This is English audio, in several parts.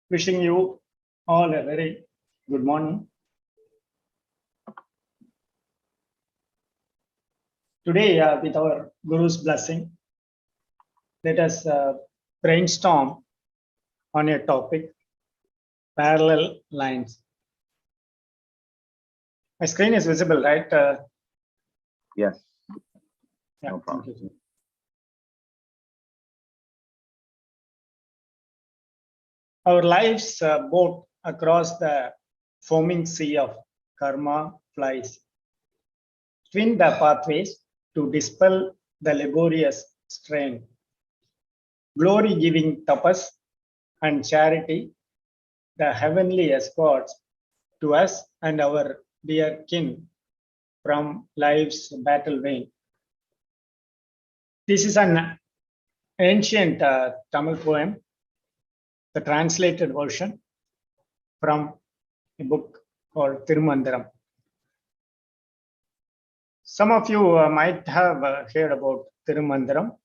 Wishing you all a very good morning. Today, with our Guru's blessing, let us brainstorm on a topic, parallel lines. My screen is visible, right? Yes. Yeah, No problem. thank you. Our lives boat across the foaming sea of karma flies, twin the pathways to dispel the laborious strain. Glory-giving tapas and charity, the heavenly escorts to us and our dear kin from life's battle vein. This is an ancient Tamil poem, the translated version from a book called Tirumandaram. Some of you might have heard about Tirumandaram,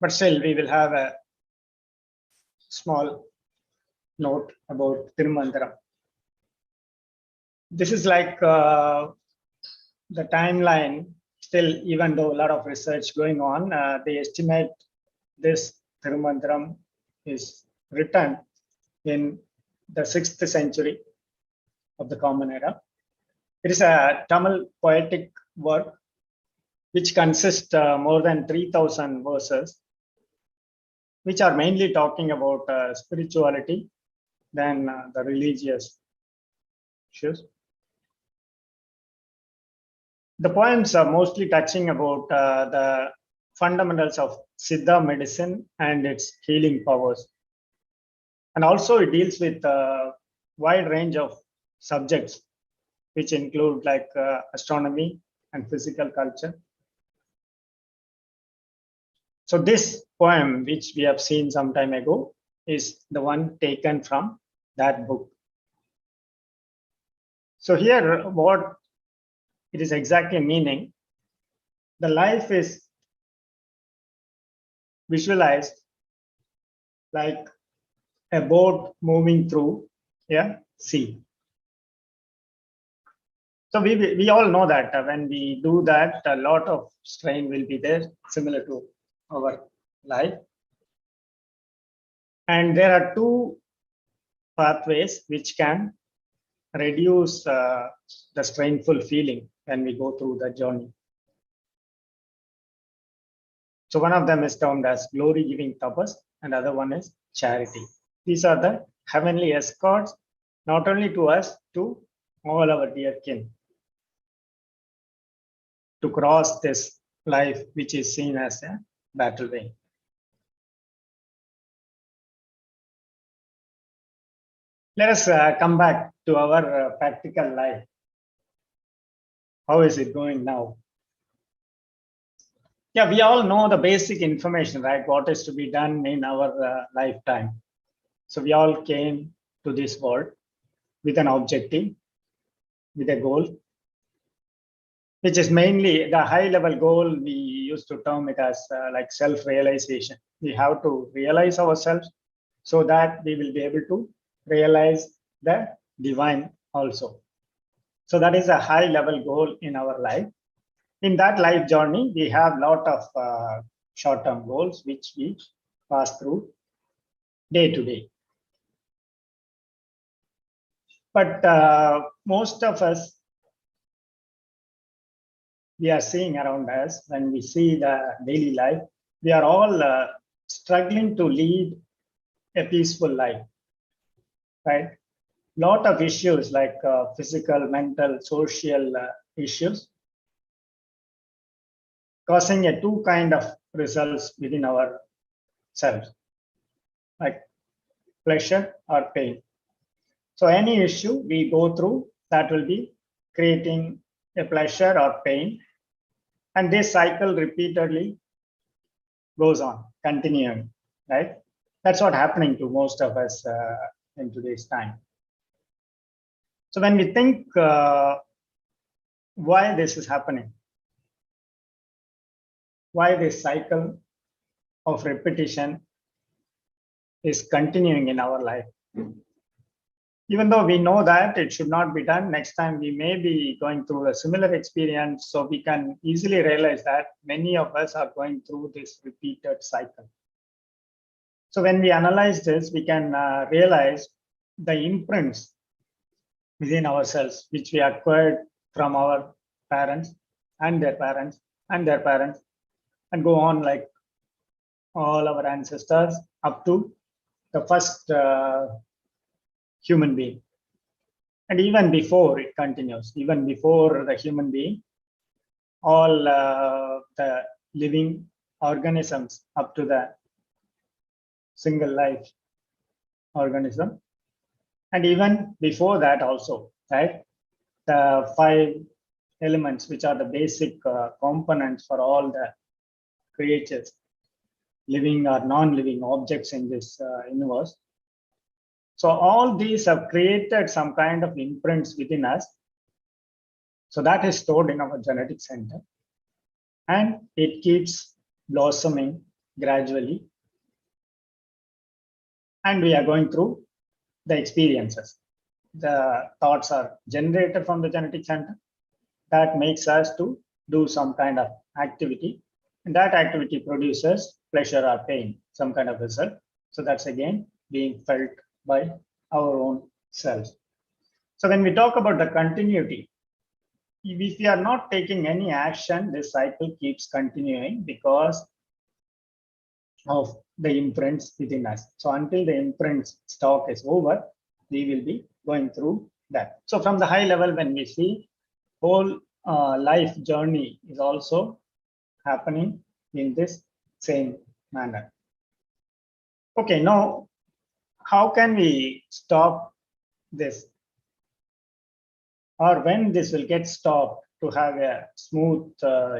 but still we will have a small note about Tirumandaram. This is like the timeline. Still, even though a lot of research going on, they estimate this Tirumandaram is written in the 6th century of the Common Era. It is a Tamil poetic work which consists more than 3,000 verses, which are mainly talking about spirituality than the religious issues. The poems are mostly touching about the fundamentals of Siddha medicine and its healing powers. And also it deals with a wide range of subjects, which include like astronomy and physical culture. So this poem, which we have seen some time ago, is the one taken from that book. So here, what it is exactly meaning, the life is visualized like a boat moving through a sea. So we all know that when we do that, a lot of strain will be there, similar to our life. And there are two pathways which can reduce the strainful feeling when we go through the journey. So one of them is termed as glory-giving tapas, and other one is charity. These are the heavenly escorts, not only to us, to all our dear kin, to cross this life which is seen as a battle way. Let us come back to our practical life. How is it going now? Yeah, we all know the basic information, right? What is to be done in our lifetime. So we all came to this world with an objective, with a goal, which is mainly the high level goal. We used to term it as like self-realization. We have to realize ourselves so that we will be able to realize the divine also. So that is a high level goal in our life. In that life journey, we have a lot of short-term goals which we pass through day to day. But most of us, we are seeing around us, when we see the daily life, we are all struggling to lead a peaceful life, right? Lot of issues like physical, mental, social issues, causing a two kind of results within ourselves, like pleasure or pain. So any issue we go through, that will be creating a pleasure or pain. And this cycle repeatedly goes on, continuing, right? That's what's happening to most of us in today's time. So when we think why this is happening, why this cycle of repetition is continuing in our life. Even though we know that it should not be done, next time we may be going through a similar experience, so we can easily realize that many of us are going through this repeated cycle. So when we analyze this, we can realize the imprints within ourselves, which we acquired from our parents and their parents and their parents, and go on like all our ancestors up to the first human being. And even before it continues, even before the human being, all the living organisms up to the single life organism. And even before that also, right? The 5 elements, which are the basic components for all the creatures, living or non-living objects in this universe. So all these have created some kind of imprints within us. So that is stored in our genetic center. And it keeps blossoming gradually. And we are going through the experiences. The thoughts are generated from the genetic center. That makes us to do some kind of activity. And that activity produces pleasure or pain, some kind of result. So that's again being felt by our own selves. So when we talk about the continuity, if we are not taking any action, this cycle keeps continuing because of the imprints within us. So until the imprints stock is over, we will be going through that. So from the high level, when we see whole life journey is also happening in this same manner. Okay, now how can we stop this? Or when this will get stopped to have a smooth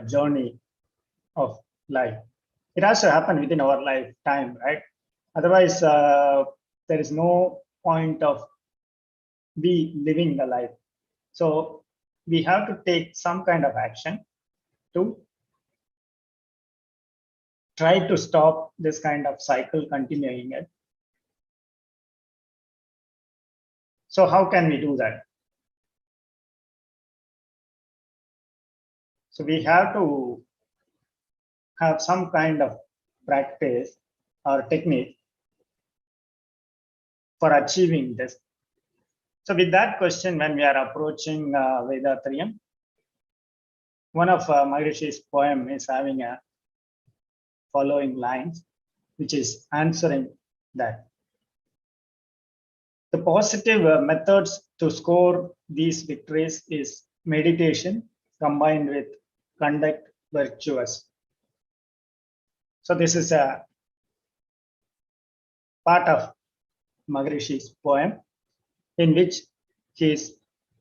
journey of life? It has to happen within our lifetime, right? Otherwise, there is no point of we living the life. So we have to take some kind of action to try to stop this kind of cycle continuing it. So how can we do that? So we have to have some kind of practice or technique for achieving this. So with that question, when we are approaching Vedatriyam, one of Maharishi's poem is having a following lines, which is answering that. The positive methods to score these victories is meditation combined with conduct virtuous. So this is a part of Maharishi's poem, in which he is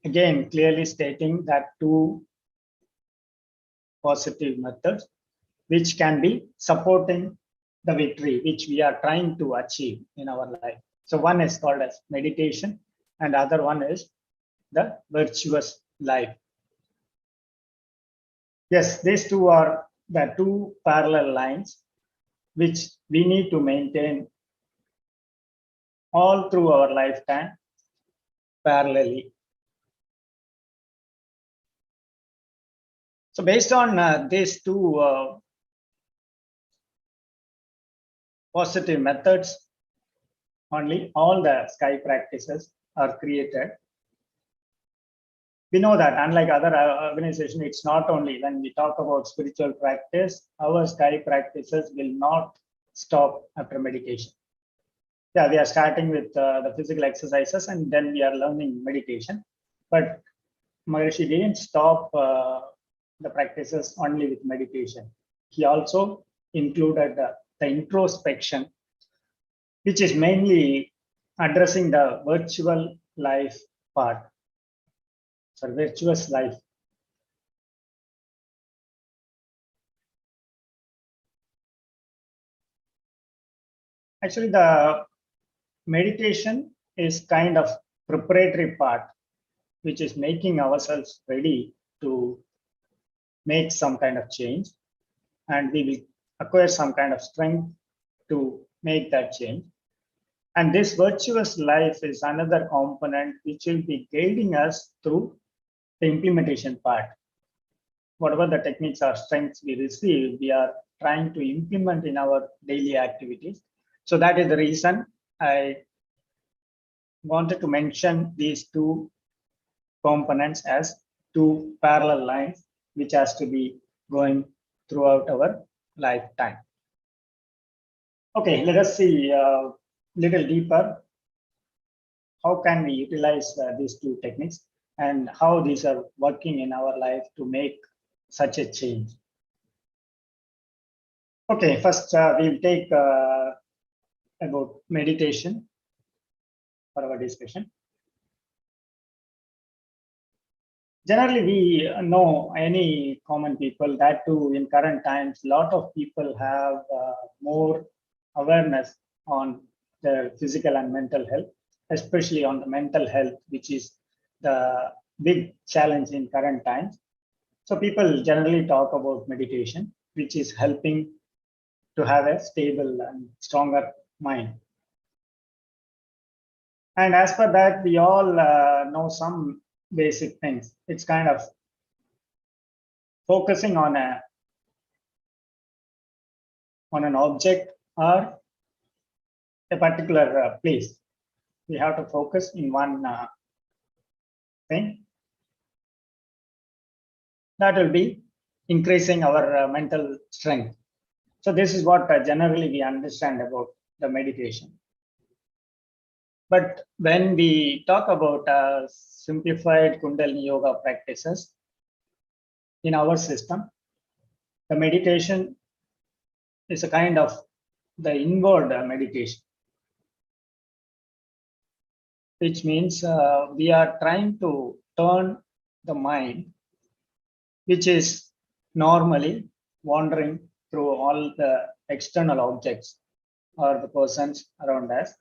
again clearly stating that 2 positive methods which can be supporting the victory which we are trying to achieve in our life. So one is called as meditation, and the other one is the virtuous life. Yes, these two are the 2 parallel lines which we need to maintain all through our lifetime parallelly. So based on these 2 positive methods, only all the sky practices are created. We know that unlike other organizations, it's not only when we talk about spiritual practice, our sky practices will not stop after meditation. Yeah, we are starting with the physical exercises and then we are learning meditation. But Maharishi didn't stop the practices only with meditation. He also included the introspection, which is mainly addressing the virtual life part. So virtuous life. Actually, the meditation is kind of preparatory part, which is making ourselves ready to make some kind of change, and we will acquire some kind of strength to make that change. And this virtuous life is another component which will be guiding us through the implementation part. Whatever the techniques or strengths we receive, we are trying to implement in our daily activities. So that is the reason I wanted to mention these two components as two parallel lines, which has to be going throughout our lifetime. Okay, let us see a little deeper. How can we utilize these two techniques and how these are working in our life to make such a change? Okay, first we'll take about meditation for our discussion. Generally, we know any common people, that too in current times, a lot of people have more awareness on their physical and mental health, especially on the mental health, which is the big challenge in current times. So people generally talk about meditation, which is helping to have a stable and stronger mind. And as per that, we all know some basic things. It's kind of focusing on an object or a particular place. We have to focus in one thing. That will be increasing our mental strength. So this is what generally we understand about the meditation. But when we talk about simplified Kundalini yoga practices in our system, the meditation is a kind of the inward meditation, which means we are trying to turn the mind, which is normally wandering through all the external objects or the persons around us.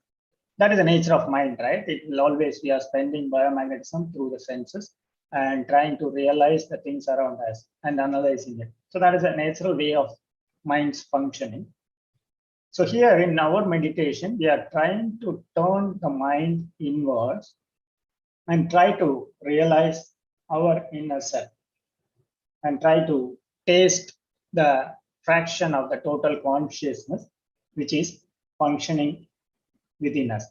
That is the nature of mind, right? It will always, we are spending biomagnetism through the senses and trying to realize the things around us and analyzing it. So that is a natural way of mind's functioning. So here in our meditation, we are trying to turn the mind inwards and try to realize our inner self and try to taste the fraction of the total consciousness which is functioning within us.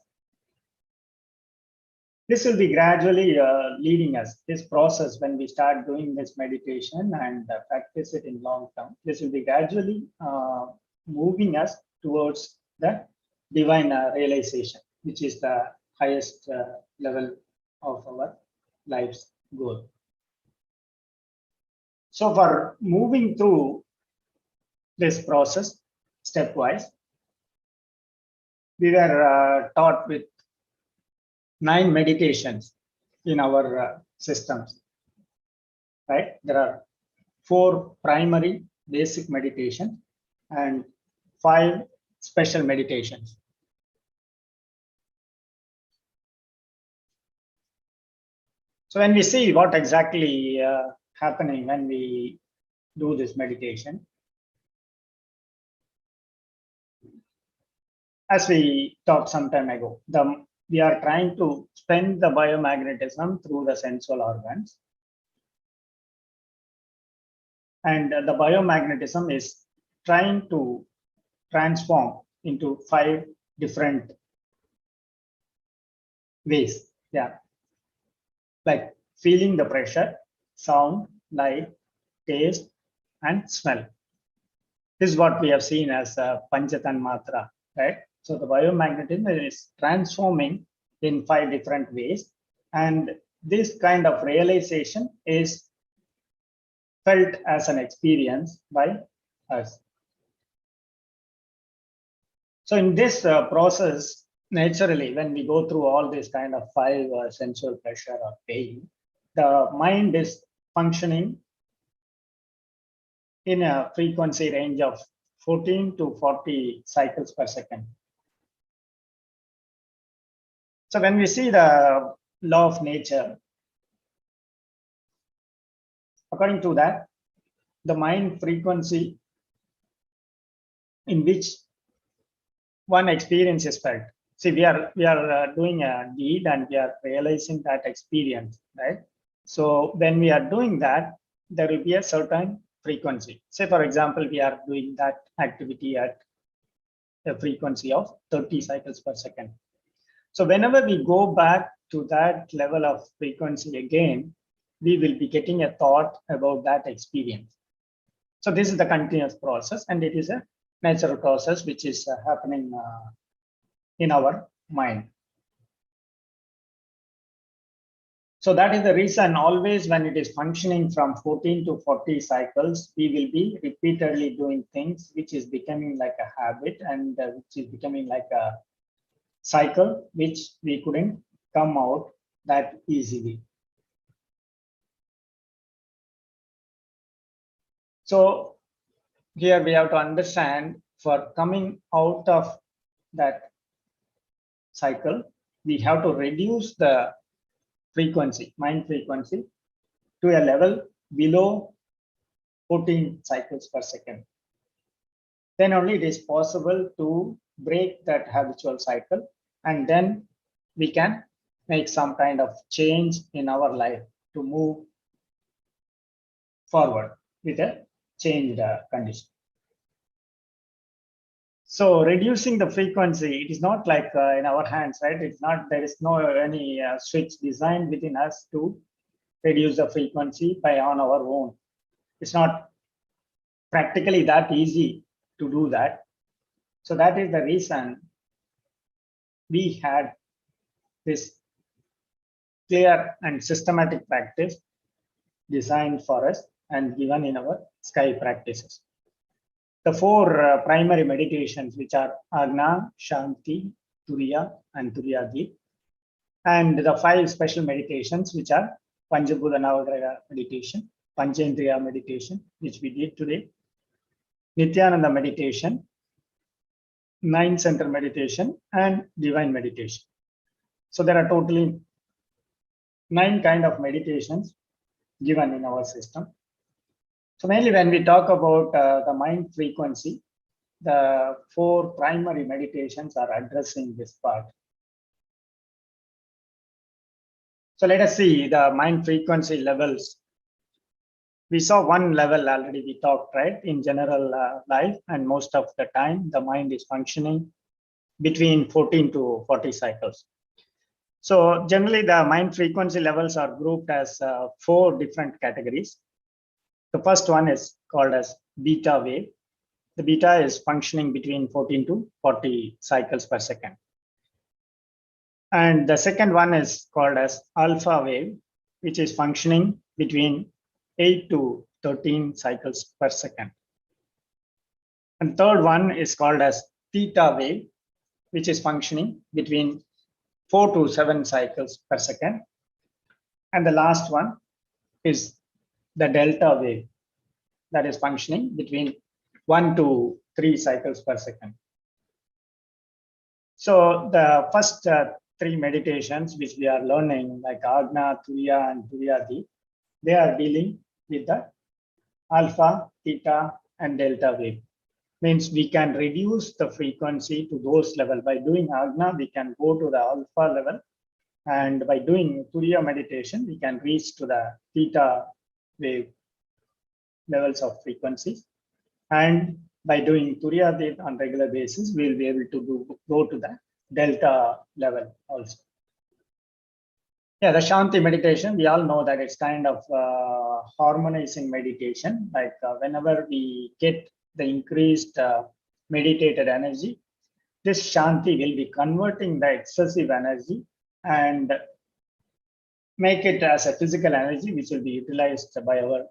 This will be gradually leading us, this process, when we start doing this meditation and practice it in long term, this will be gradually moving us towards the divine realization, which is the highest level of our life's goal. So for moving through this process stepwise, we were taught with 9 meditations in our systems, right? There are 4 primary basic meditations and 5 special meditations. So when we see what exactly happening when we do this meditation, as we talked some time ago, we are trying to spend the biomagnetism through the sensual organs. And the biomagnetism is trying to transform into 5 different ways. Yeah. Like feeling the pressure, sound, light, taste, and smell. This is what we have seen as Panchatanmatra, right? So the biomagnetism is transforming in 5 different ways. And this kind of realization is felt as an experience by us. So in this process, naturally, when we go through all this kind of 5 sensual pleasure or pain, the mind is functioning in a frequency range of 14 to 40 cycles per second. So when we see the law of nature, according to that, the mind frequency in which one experience is felt, See, we are doing a deed and we are realizing that experience, right? So when we are doing that, there will be a certain frequency. Say, for example, we are doing that activity at a frequency of 30 cycles per second. So whenever we go back to that level of frequency again, we will be getting a thought about that experience. So this is the continuous process, and it is a natural process which is happening in our mind. So that is the reason always when it is functioning from 14 to 40 cycles, we will be repeatedly doing things which is becoming like a habit and which is becoming like a cycle which we couldn't come out that easily. So here we have to understand, for coming out of that cycle, we have to reduce the frequency, mind frequency, to a level below 14 cycles per second. Then only it is possible to break that habitual cycle, and then we can make some kind of change in our life to move forward with a changed condition. So reducing the frequency, it is not like in our hands, right? It's not, there is no any switch designed within us to reduce the frequency by on our own. It's not practically that easy to do that. So that is the reason we had this clear and systematic practice designed for us and given in our sky practices. The four primary meditations, which are Agna, Shanti, Turiya, and Turiyadi, and the 5 special meditations, which are Panchabhuta Navagraha meditation, Panchendriya meditation, which we did today, Nithyananda meditation, 9 center meditation, and divine meditation. So there are totally 9 kind of meditations given in our system. So mainly when we talk about the mind frequency, the 4 primary meditations are addressing this part. So let us see the mind frequency levels. We saw one level already, we talked, right? In general life, and most of the time, the mind is functioning between 14 to 40 cycles. So generally, the mind frequency levels are grouped as 4 different categories. The first one is called as beta wave. The beta is functioning between 14 to 40 cycles per second. And the second one is called as alpha wave, which is functioning between 8 to 13 cycles per second. And third one is called as theta wave, which is functioning between 4 to 7 cycles per second. And the last one is the delta wave, that is functioning between 1 to 3 cycles per second. So the first 3 meditations which we are learning, like Agna, Turiya, and Turiyadi, they are dealing with the alpha, theta, and delta wave. Means we can reduce the frequency to those level. By doing Agna, we can go to the alpha level, and by doing Turiya meditation, we can reach to the theta wave levels of frequencies. And by doing Turiyadi on regular basis, we'll be able to go to the delta level also. Yeah, the Shanti meditation, we all know that it's kind of harmonizing meditation. Like whenever we get the increased meditated energy, this Shanti will be converting the excessive energy and make it as a physical energy, which will be utilized by our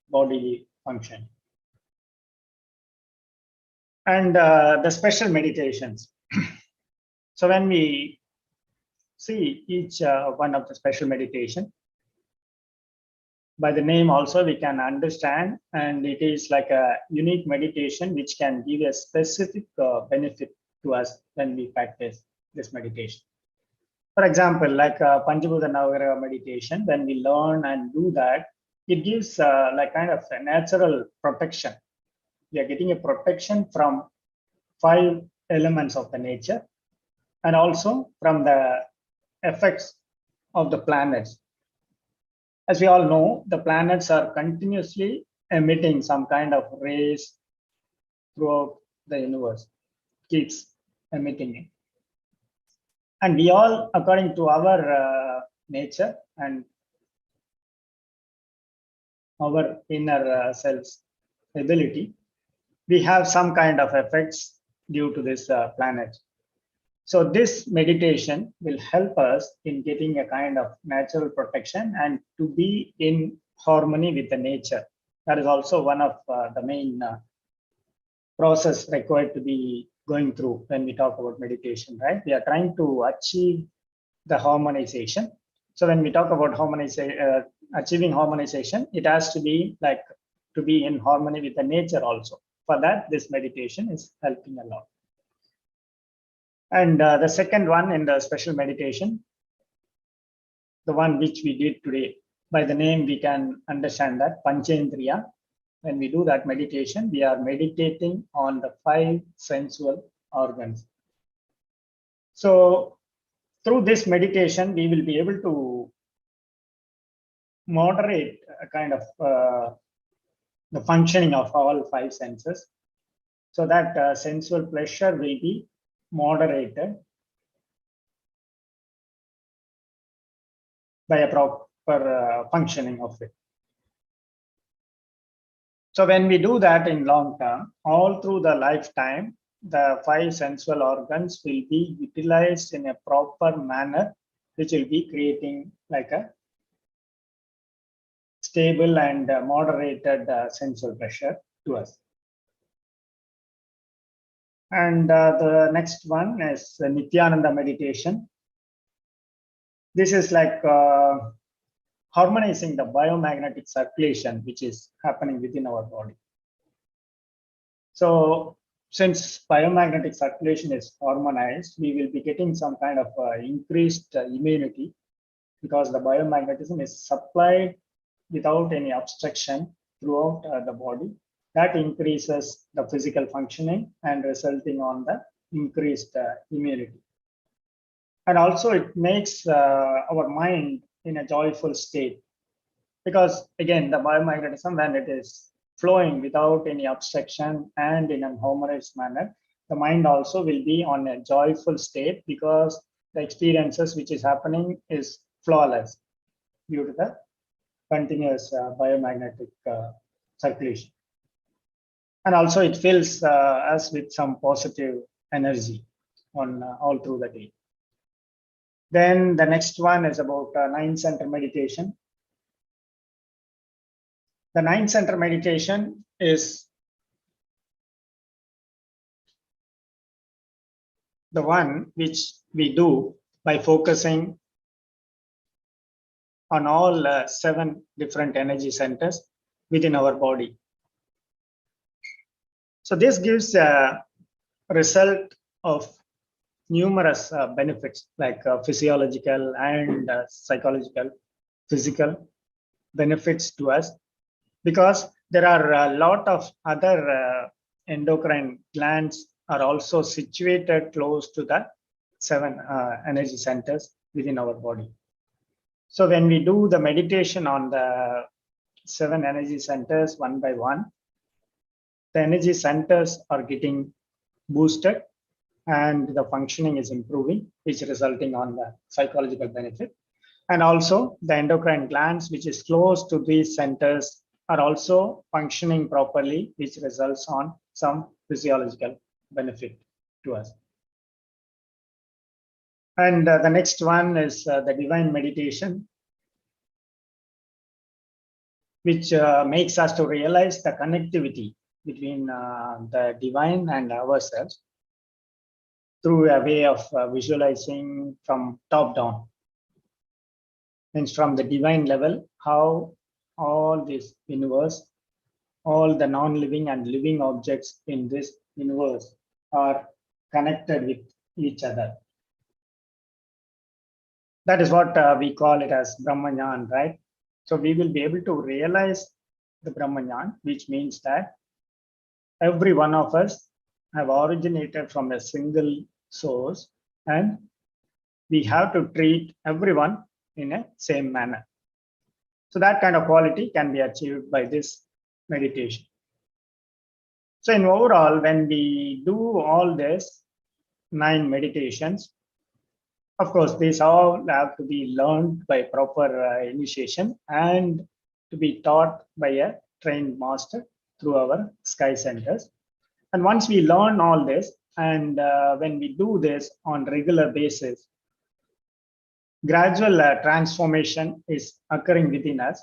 bodily function. And the special meditations. So when we see each one of the special meditation, by the name also we can understand, and it is like a unique meditation which can give a specific benefit to us when we practice this meditation. For example, like Panchabhuta Navagraha meditation, when we learn and do that, it gives like kind of a natural protection. We are getting a protection from 5 elements of the nature, and also from the effects of the planets. As we all know, the planets are continuously emitting some kind of rays throughout the universe, keeps emitting it. And we all, according to our nature and our inner self's ability, we have some kind of effects due to this planet. So this meditation will help us in getting a kind of natural protection and to be in harmony with the nature. That is also one of the main process required to be going through when we talk about meditation, right? We are trying to achieve the harmonization. So when we talk about achieving harmonization, it has to be like to be in harmony with the nature also. For that, this meditation is helping a lot. And the second one in the special meditation, the one which we did today, by the name we can understand that Panchendriya. When we do that meditation, we are meditating on the 5 sensual organs. So through this meditation, we will be able to moderate a kind of the functioning of all 5 senses, so that sensual pleasure will be moderated by a proper functioning of it. So when we do that in long term, all through the lifetime, the 5 sensual organs will be utilized in a proper manner, which will be creating like a stable and moderated sensual pressure to us. And the next one is the Nithyananda Meditation. This is like harmonizing the biomagnetic circulation which is happening within our body. So since biomagnetic circulation is harmonized, we will be getting some kind of increased immunity, because the biomagnetism is supplied without any obstruction throughout the body. That increases the physical functioning and resulting on the increased immunity. And also it makes our mind in a joyful state, because again, the biomagnetism, when it is flowing without any obstruction and in a harmonious manner, the mind also will be on a joyful state, because the experiences which is happening is flawless due to the continuous biomagnetic circulation. And also it fills us with some positive energy on all through the day. Then the next one is about 9 center meditation. The 9 center meditation is the one which we do by focusing on all 7 different energy centers within our body. So this gives a result of numerous benefits, like physiological and psychological, physical benefits to us, because there are a lot of other endocrine glands are also situated close to the 7 energy centers within our body. So when we do the meditation on the 7 energy centers one by one, the energy centers are getting boosted and the functioning is improving, which is resulting on the psychological benefit. And also the endocrine glands, which is close to these centers, are also functioning properly, which results on some physiological benefit to us. And the next one is the divine meditation, which makes us to realize the connectivity between the divine and ourselves through a way of visualizing from top down. Means from the divine level, how all this universe, all the non-living and living objects in this universe are connected with each other. That is what we call it as Brahmanyan, right? So we will be able to realize the Brahmanyan, which means that every one of us have originated from a single source, and we have to treat everyone in a same manner. So that kind of quality can be achieved by this meditation. So in overall, when we do all this 9 meditations, of course, these all have to be learned by proper initiation and to be taught by a trained master through our sky centers. And once we learn all this, and when we do this on regular basis, gradual transformation is occurring within us.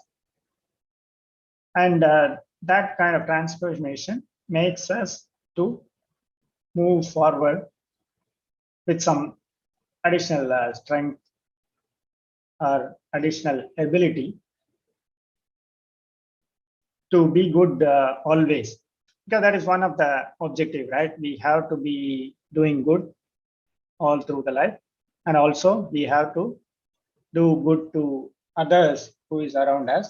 And that kind of transformation makes us to move forward with some additional strength or additional ability to be good always, because that is one of the objective, right? We have to be doing good all through the life, and also we have to do good to others who is around us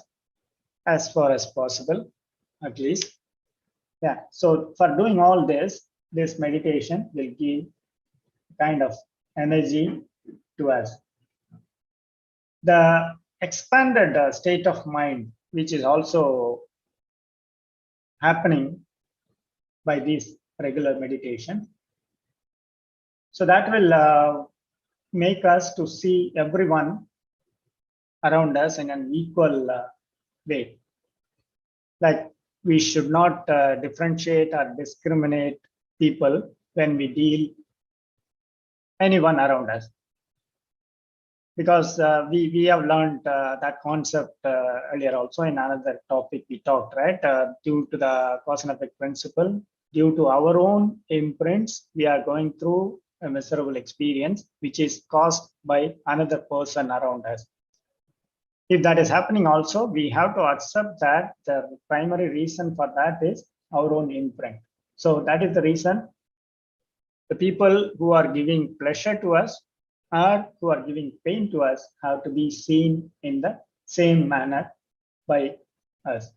as far as possible, at least. Yeah, so for doing all this meditation will give kind of energy to us. The expanded state of mind, which is also happening by this regular meditation, so that will make us to see everyone around us in an equal way. Like we should not differentiate or discriminate people when we deal anyone around us, because we have learned that concept earlier also in another topic we talked, right? Due to the cause and effect principle, due to our own imprints, we are going through a miserable experience which is caused by another person around us. If that is happening also, we have to accept that the primary reason for that is our own imprint. So that is the reason the people who are giving pleasure to us or who are giving pain to us have to be seen in the same manner by us.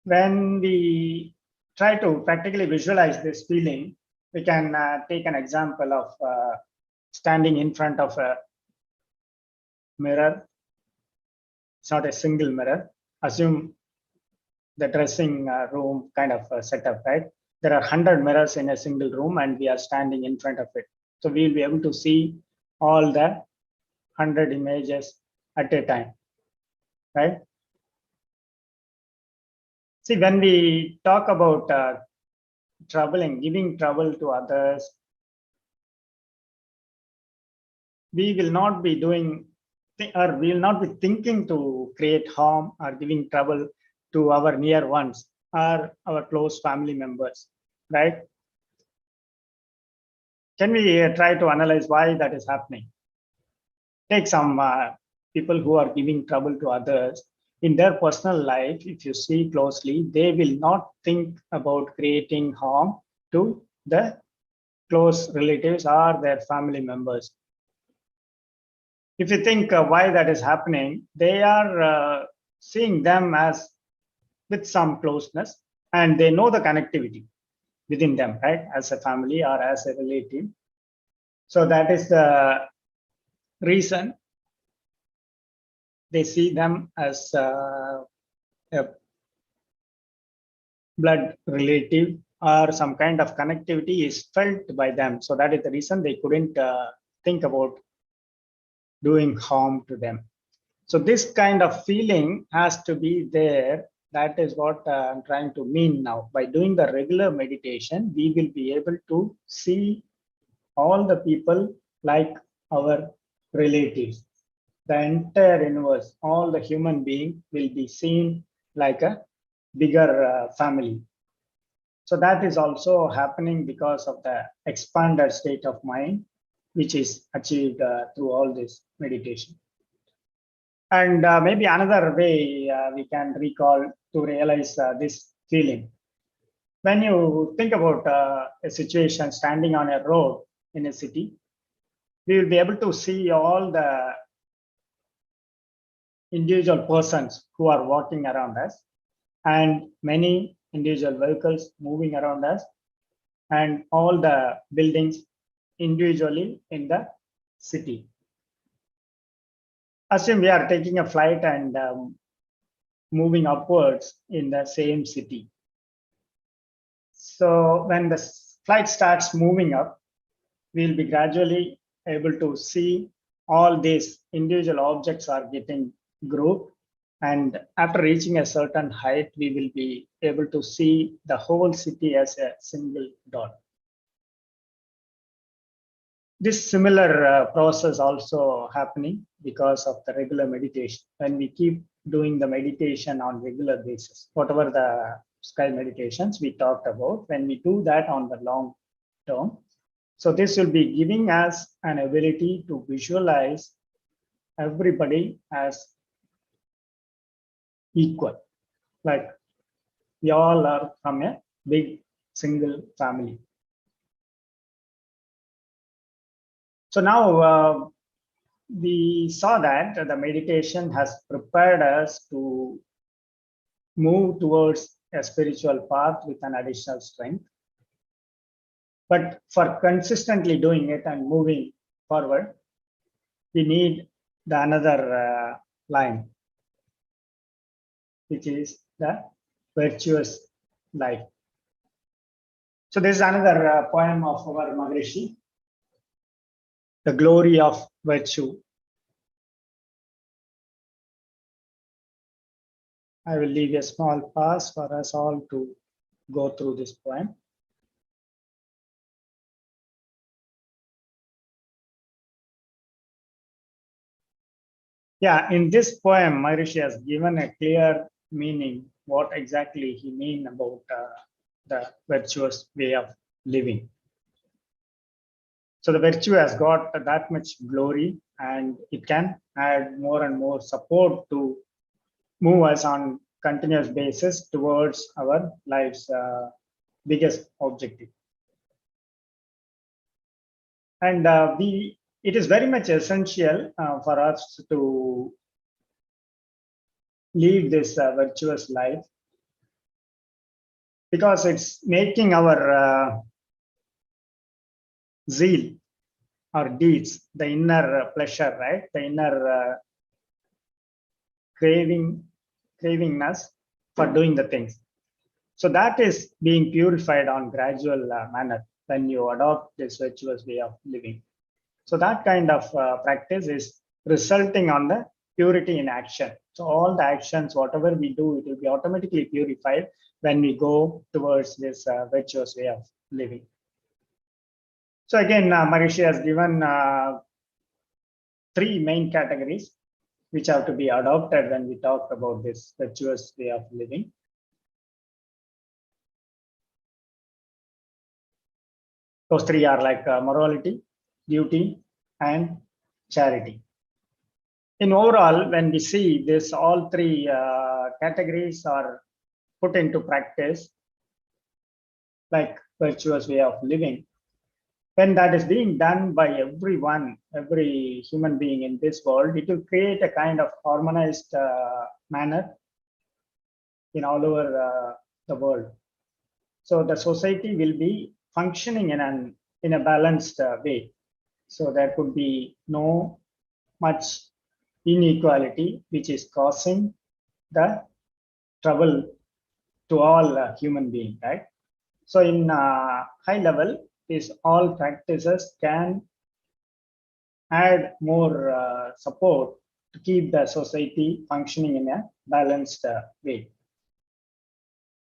When we try to practically visualize this feeling, we can take an example of standing in front of a mirror. It's not a single mirror. Assume the dressing room kind of setup, right? There are 100 mirrors in a single room and we are standing in front of it. So we'll be able to see all the 100 images at a time, right? See, when we talk about troubling, giving trouble to others, we will not be doing, or we will not be thinking to create harm or giving trouble to our near ones or our close family members, right? Can we try to analyze why that is happening? Take some people who are giving trouble to others. In their personal life, if you see closely, they will not think about creating harm to the close relatives or their family members. If you think why that is happening, they are seeing them as with some closeness, and they know the connectivity within them, right? As a family or as a relative. So that is the reason they see them as a blood relative, or some kind of connectivity is felt by them. So that is the reason they couldn't think about doing harm to them. So this kind of feeling has to be there. That is what I'm trying to mean now. By doing the regular meditation, we will be able to see all the people like our relatives. The entire universe, all the human being will be seen like a bigger family. So that is also happening because of the expanded state of mind, which is achieved through all this meditation. And maybe another way we can recall to realize this feeling. When you think about a situation standing on a road in a city, we will be able to see all the individual persons who are walking around us and many individual vehicles moving around us. and all the buildings individually in the city. Assume we are taking a flight and moving upwards in the same city. So when the flight starts moving up, we'll be gradually able to see all these individual objects are getting grouped. And after reaching a certain height, we will be able to see the whole city as a single dot. This similar process also happening because of the regular meditation. When we keep doing the meditation on regular basis, whatever the sky meditations we talked about, when we do that on the long term, so this will be giving us an ability to visualize everybody as equal, like we all are from a big single family. So now we saw that the meditation has prepared us to move towards a spiritual path with an additional strength. But for consistently doing it and moving forward, we need the another line, which is the virtuous life. So this is another poem of our Maharishi, The Glory of Virtue. I will leave a small pause for us all to go through this poem. Yeah, in this poem, Maharishi has given a clear meaning what exactly he means about the virtuous way of living. So the virtue has got that much glory, and it can add more and more support to move us on continuous basis towards our life's biggest objective. And it is very much essential for us to lead this virtuous life, because it's making our zeal or deeds, the inner pleasure, right? The inner cravingness for doing the things. So that is being purified on gradual manner when you adopt this virtuous way of living. So that kind of practice is resulting on the purity in action. So all the actions, whatever we do, it will be automatically purified when we go towards this virtuous way of living. So again, Maharishi has given 3 main categories which have to be adopted when we talk about this virtuous way of living. Those 3 are like morality, duty, and charity. In overall, when we see this, all 3 categories are put into practice, like virtuous way of living. When that is being done by everyone, every human being in this world, it will create a kind of harmonized manner in all over the world. So the society will be functioning in a balanced way. So there could be no much inequality, which is causing the trouble to all human beings, right? So in high level, these all practices can add more support to keep the society functioning in a balanced way.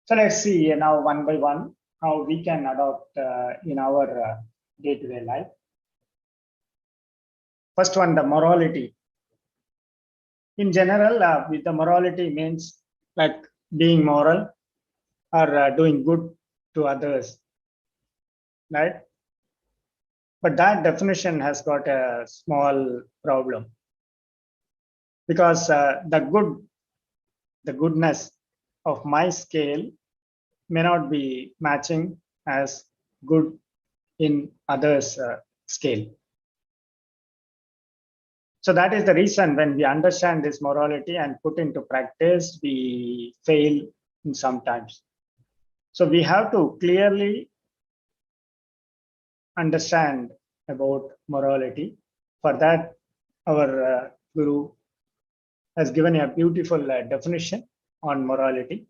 So let's see now one by one how we can adopt in our day-to-day life. First one, the morality. In general, with the morality means like being moral or doing good to others, right? But that definition has got a small problem, because the goodness of my scale may not be matching as good in others' scale. So that is the reason when we understand this morality and put into practice, we fail in sometimes. So we have to clearly understand about morality. For that, our Guru has given a beautiful definition on morality.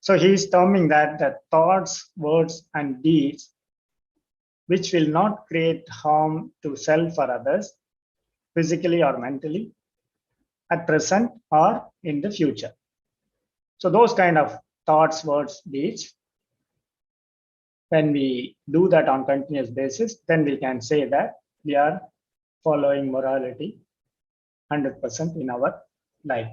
So he is terming that the thoughts, words, and deeds which will not create harm to self or others, physically or mentally, at present or in the future. So those kind of thoughts, words, deeds, when we do that on continuous basis, then we can say that we are following morality 100% in our life.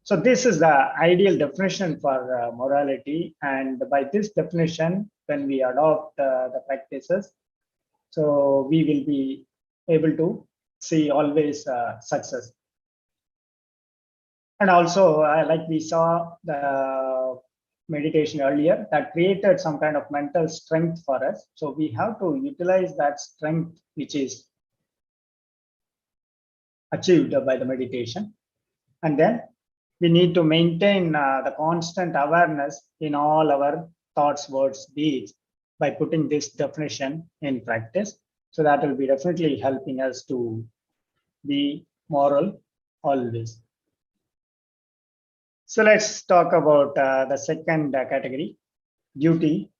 So this is the ideal definition for morality. And by this definition, when we adopt the practices, so we will be able to see always success. And also, like we saw the meditation earlier, that created some kind of mental strength for us. So we have to utilize that strength which is achieved by the meditation. And then we need to maintain the constant awareness in all our thoughts, words, deeds by putting this definition in practice. So that will be definitely helping us to be moral always. So let's talk about the second category, duty.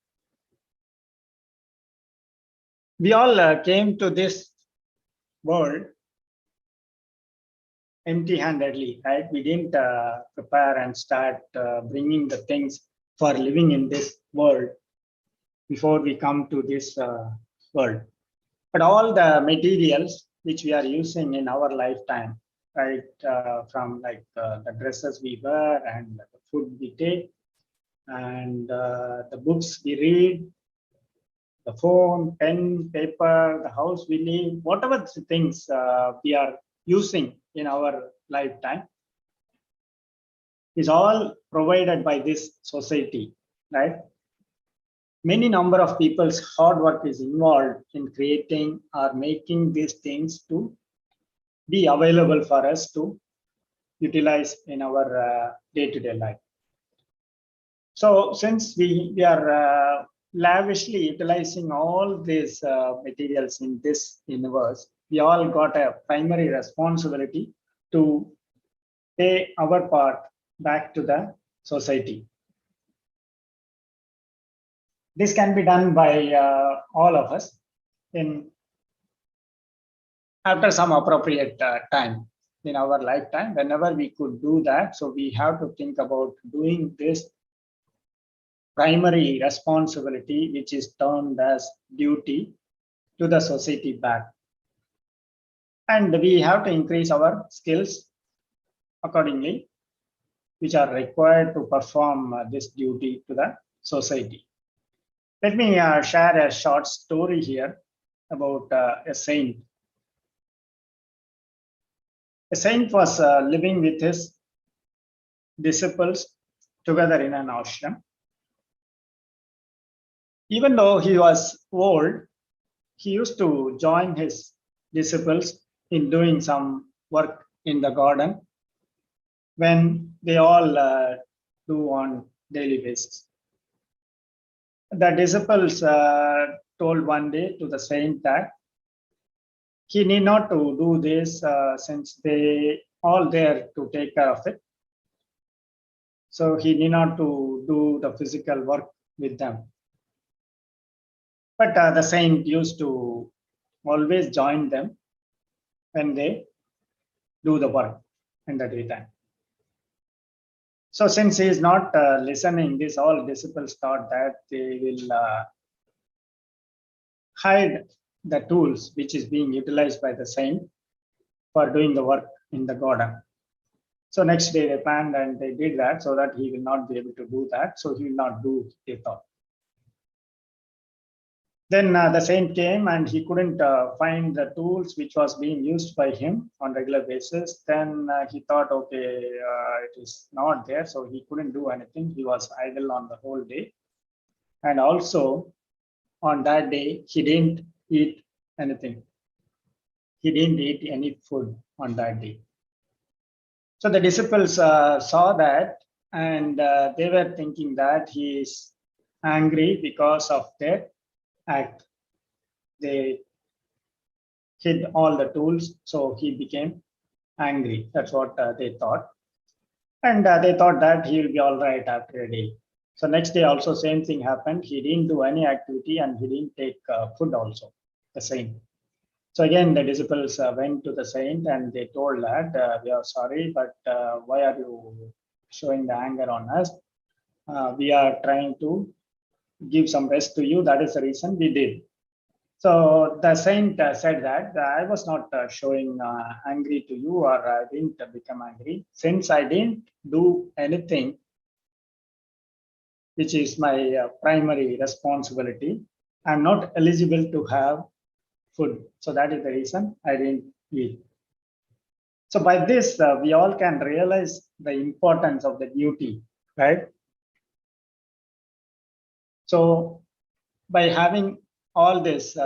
We all came to this world empty-handedly, right? We didn't prepare and start bringing the things for living in this world before we come to this world. But all the materials which we are using in our lifetime, right, from like the dresses we wear and the food we take and the books we read, the phone, pen, paper, the house we live, whatever the things we are using in our lifetime is all provided by this society, right? Many number of people's hard work is involved in creating or making these things to be available for us to utilize in our day-to-day life. So since we are lavishly utilizing all these materials in this universe, we all got a primary responsibility to pay our part back to the society. This can be done by all of us after some appropriate time in our lifetime, whenever we could do that. So we have to think about doing this primary responsibility, which is termed as duty, to the society back. And we have to increase our skills accordingly, which are required to perform this duty to the society. Let me share a short story here about a saint. A saint was living with his disciples together in an ashram. Even though he was old, he used to join his disciples in doing some work in the garden when they all do on daily basis. The disciples told one day to the saint that he need not to do this since they all there to take care of it. So he need not to do the physical work with them. But the saint used to always join them when they do the work in the daytime. So since he is not listening, these all disciples thought that they will hide the tools which is being utilized by the saint for doing the work in the garden. So next day they planned and they did that so that he will not be able to do that. So he will not do, they thought. Then the saint came and he couldn't find the tools which was being used by him on regular basis. Then he thought, okay, it is not there. So he couldn't do anything. He was idle on the whole day. And also on that day, he didn't eat anything. He didn't eat any food on that day. So the disciples saw that and they were thinking that he is angry because of their act. they hid all the tools, so he became angry. That's what they thought. And they thought that he will be all right after a day. So next day also same thing happened. He didn't do any activity and he didn't take food also, the same. So again, the disciples went to the saint and they told that we are sorry, but why are you showing the anger on us? We are trying to give some rest to you. That is the reason we did. So the saint said that I was not showing angry to you, or I didn't become angry. Since I didn't do anything, which is my primary responsibility, I'm not eligible to have food. So that is the reason I didn't eat. So by this, we all can realize the importance of the duty, right? So by having all these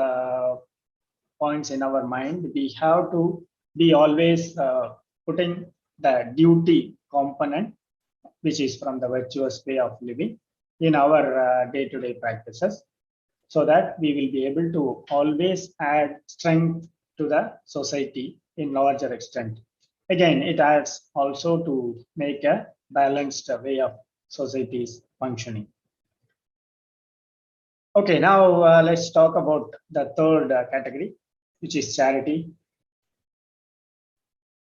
points in our mind, we have to be always putting the duty component, which is from the virtuous way of living, in our day-to-day practices, so that we will be able to always add strength to the society in larger extent. Again, it adds also to make a balanced way of societies functioning. Okay, now let's talk about the third category, which is charity.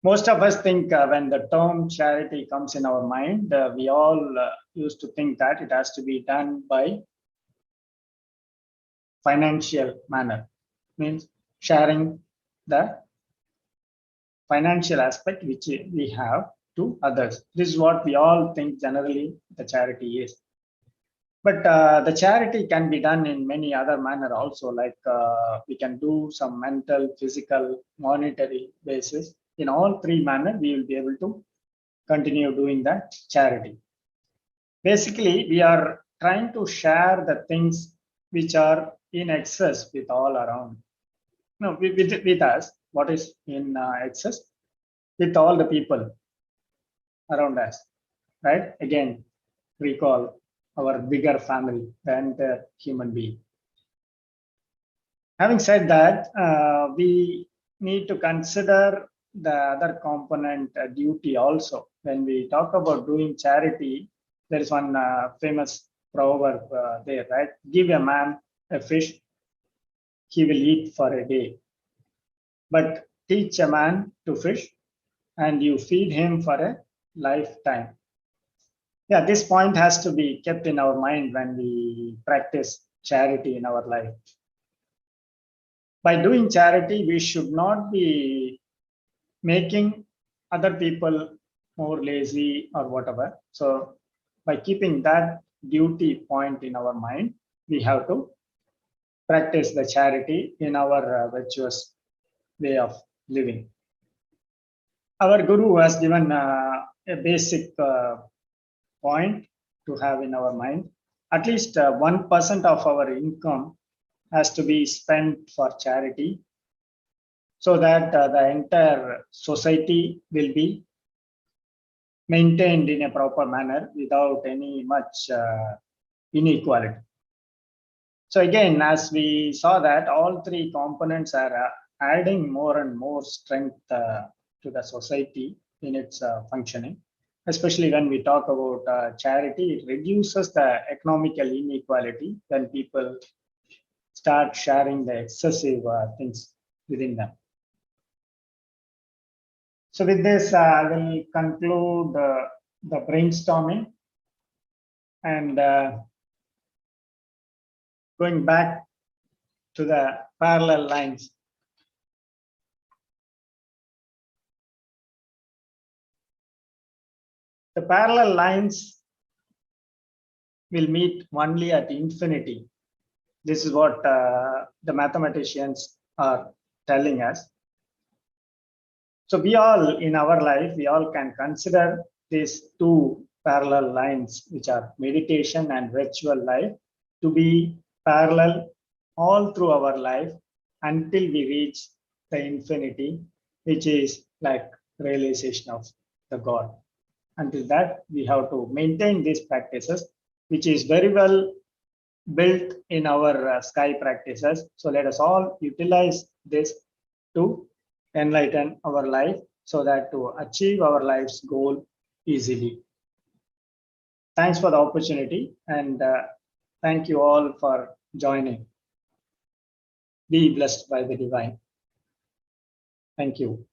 Most of us think when the term charity comes in our mind, we all used to think that it has to be done by financial manner, means sharing the financial aspect which we have to others. This is what we all think generally the charity is. But the charity can be done in many other manner also, like we can do some mental, physical, monetary basis. In all three manner, we will be able to continue doing that charity. Basically, we are trying to share the things which are in excess with all around. No, with us, what is in excess? With all the people around us, right? Again, recall our bigger family than the human being. Having said that, we need to consider the other component duty also. When we talk about doing charity, there is one famous proverb there, right? Give a man a fish, he will eat for a day. But teach a man to fish, and you feed him for a lifetime. Yeah, this point has to be kept in our mind when we practice charity in our life. By doing charity, we should not be making other people more lazy or whatever. So by keeping that duty point in our mind, we have to practice the charity in our virtuous way of living. Our guru has given a basic point to have in our mind. At least 1% of our income has to be spent for charity, so that the entire society will be maintained in a proper manner without any much inequality. So again, as we saw that all three components are adding more and more strength to the society in its functioning. Especially when we talk about charity, it reduces the economical inequality when people start sharing the excessive things within them. So with this, I will conclude the brainstorming, and going back to the parallel lines. The parallel lines will meet only at infinity. This is what the mathematicians are telling us. So we all in our life, we all can consider these two parallel lines, which are meditation and virtual life, to be parallel all through our life until we reach the infinity, which is like realization of the God. Until that, we have to maintain these practices, which is very well built in our sky practices. So let us all utilize this to enlighten our life so that to achieve our life's goal easily. Thanks for the opportunity, and thank you all for joining. Be blessed by the divine. Thank you.